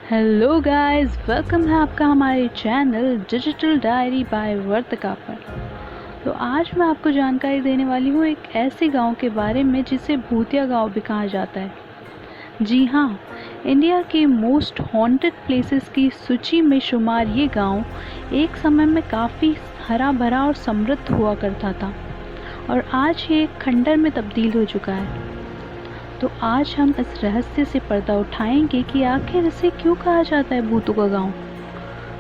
Hello guys, welcome है आपका हमारे चैनल डिजिटल डायरी बाय वर्तिका पर। तो आज मैं आपको जानकारी देने वाली हूँ एक ऐसे गांव के बारे में जिसे भूतिया गांव भी कहा जाता है। जी हाँ, इंडिया के मोस्ट हॉन्टेड प्लेसेस की सूची में शुमार ये गांव एक समय में काफ़ी हरा भरा और समृद्ध हुआ करता था और आज ये एक खंडर में तब्दील हो चुका है। तो आज हम इस रहस्य से पर्दा उठाएंगे कि आखिर इसे क्यों कहा जाता है भूतों का गांव।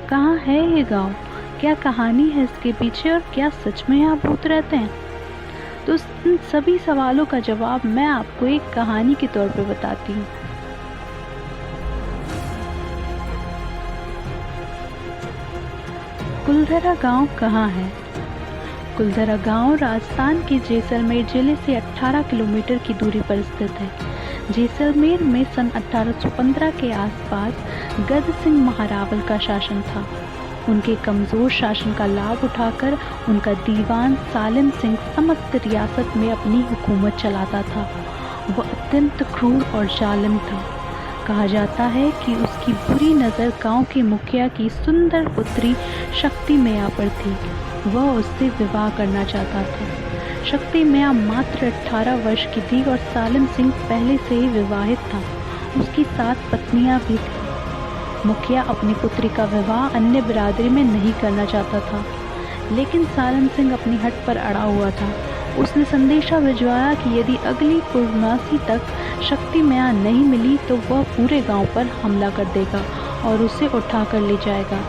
कहाँ है ये गांव, क्या कहानी है इसके पीछे और क्या सच में यहाँ भूत रहते हैं। तो इन सभी सवालों का जवाब मैं आपको एक कहानी के तौर पे बताती हूँ। कुलधरा गांव कहाँ है। कुलधरा गांव राजस्थान के जैसलमेर जिले से 18 किलोमीटर की दूरी पर स्थित है। जैसलमेर में सन 1815 के आसपास गद सिंह महारावल का शासन था। उनके कमज़ोर शासन का लाभ उठाकर उनका दीवान सालिम सिंह समस्त रियासत में अपनी हुकूमत चलाता था। वह अत्यंत क्रूर और जालिम था। कहा जाता है कि उसकी बुरी नज़र गांव के मुखिया की सुंदर पुत्री शक्ति मैया पर थी। वह उससे विवाह करना चाहता था। शक्ति मैया मात्र 18 वर्ष की थी और सालिम सिंह पहले से ही विवाहित था। उसकी 7 पत्नियां भी थीं। मुखिया अपनी पुत्री का विवाह अन्य बिरादरी में नहीं करना चाहता था, लेकिन सालिम सिंह अपनी हट पर अड़ा हुआ था। उसने संदेशा भिजवाया कि यदि अगली पूर्णमासी तक शक्ति मैया नहीं मिली तो वह पूरे गांव पर हमला कर देगा और उसे उठा कर ले जाएगा।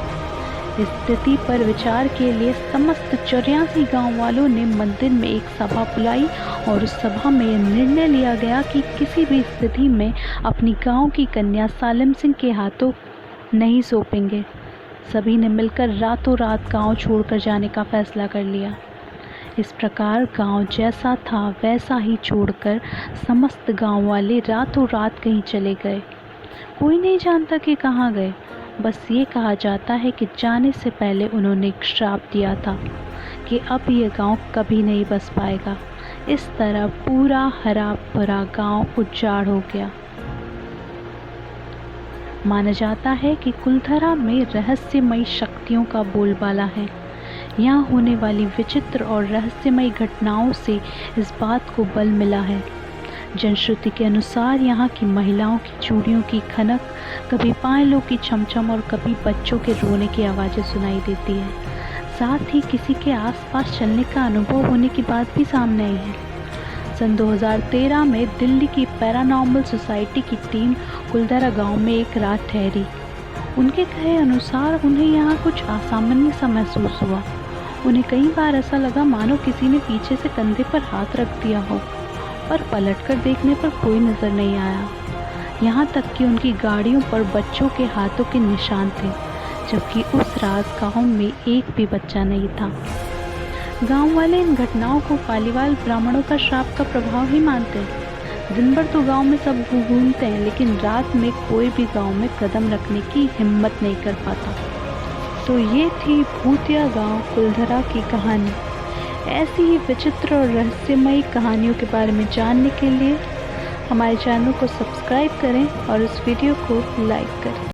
इस स्थिति पर विचार के लिए समस्त 84 गांव वालों ने मंदिर में एक सभा बुलाई और उस सभा में निर्णय लिया गया कि किसी भी स्थिति में अपनी गांव की कन्या सालिम सिंह के हाथों नहीं सौंपेंगे। सभी ने मिलकर रातों रात गांव छोड़कर जाने का फैसला कर लिया। इस प्रकार गांव जैसा था वैसा ही छोड़कर समस्त गांव वाले रातों रात कहीं चले गए। कोई नहीं जानता कि कहाँ गए। बस ये कहा जाता है कि जाने से पहले उन्होंने एक श्राप दिया था कि अब ये गांव कभी नहीं बस पाएगा। इस तरह पूरा हरा भरा गांव उजाड़ हो गया। माना जाता है कि कुलधरा में रहस्यमयी शक्तियों का बोलबाला है। यहाँ होने वाली विचित्र और रहस्यमयी घटनाओं से इस बात को बल मिला है। जनश्रुति के अनुसार यहाँ की महिलाओं की चूड़ियों की खनक, कभी पायलों की छमछम और कभी बच्चों के रोने की आवाज़ें सुनाई देती है। साथ ही किसी के आसपास चलने का अनुभव होने की बात भी सामने आई है। सन 2013 में दिल्ली की पैरानॉर्मल सोसाइटी की टीम कुलधरा गांव में एक रात ठहरी। उनके कहे अनुसार उन्हें यहाँ कुछ असामान्य सा महसूस हुआ। उन्हें कई बार ऐसा लगा मानो किसी ने पीछे से कंधे पर हाथ रख दिया हो, पर पलटकर देखने पर कोई नज़र नहीं आया। यहाँ तक कि उनकी गाड़ियों पर बच्चों के हाथों के निशान थे, जबकि उस रात गांव में एक भी बच्चा नहीं था। गांव वाले इन घटनाओं को पालीवाल ब्राह्मणों का श्राप का प्रभाव ही मानते हैं। दिन भर तो गांव में सब घूमते हैं, लेकिन रात में कोई भी गांव में कदम रखने की हिम्मत नहीं कर पाता। तो ये थी भूतिया गांव कुलधरा की कहानी। ऐसी ही विचित्र और रहस्यमयी कहानियों के बारे में जानने के लिए हमारे चैनल को सब्सक्राइब करें और इस वीडियो को लाइक करें।